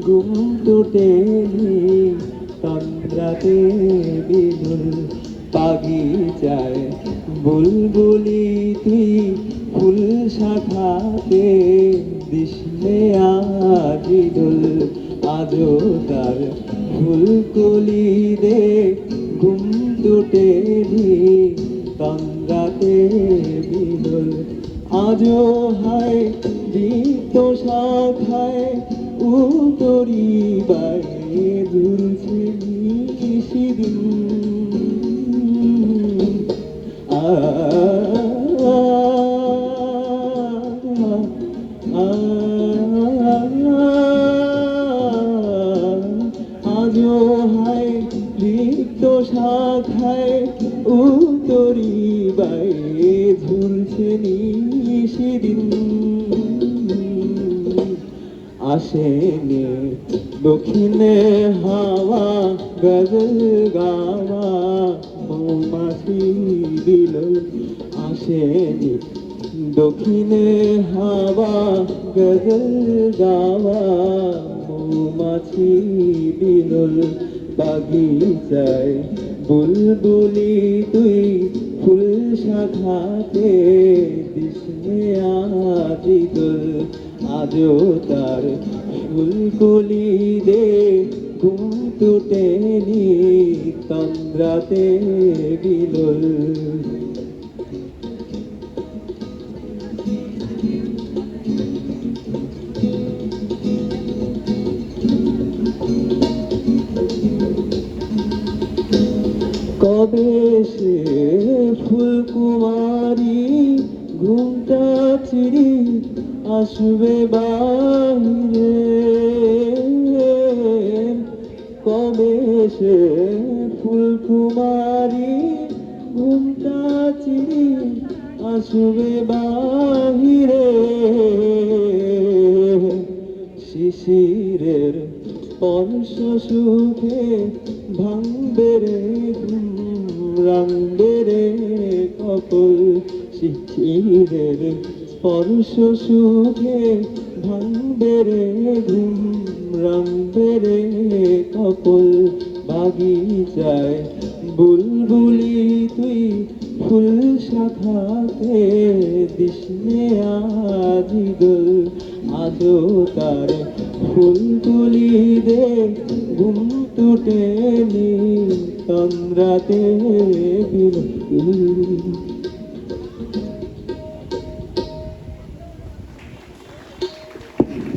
ঘুম টুটেনি তন্দ্রাতে বিনুল বাগিচায় বুলবুলি তুই ফুল শাখাতে দিসনে আজিদুল আজও তার ফুলকলি দে ঘুম টুটেনি তন্দ্রাতে বিনুল আজও হায় দীপ্ত শাখায় উতরি বাইরে ঝুলছে নিশিদিন আজও হায় দীপ্ত শাখায় উতরি বাইরে ঝুলছে নিশিদিন আসেনি দক্ষিণে হাওয়া গজল গাওয়া মৌমাছি বিলোল আসেনি দক্ষিণে হাওয়া গজল গাওয়া মৌমাছি বিলোল বাগিচায় বুলবুলি তুই ফুল শাখাতে দিসনে আজিদুল আজও তার ফুলকলি দে ঘুম টুটেনি তন্দ্রাতে বিলোল কবে সে ফুলকুমারী ঘুমটা চিরি আসবে বাহিরে কবে সে ফুলকুমারী ঘুমটা চিরি আসবে বাহিরে শিশিরের স্পর্শ সুখে ভাঙবে রে ঘুম রাঙবে রে কপল শিশিরের স্পর্শ সুখে ভাঙবে রে ঘুম রাঙবে রে কপল বাগিচায় বুলবুলি তুই ফুল শাখাতে দিসনে আজিদুল আজও তার ফুলগুলি দে ঘুম টুটেনি তন্দ্রাতে বিলোল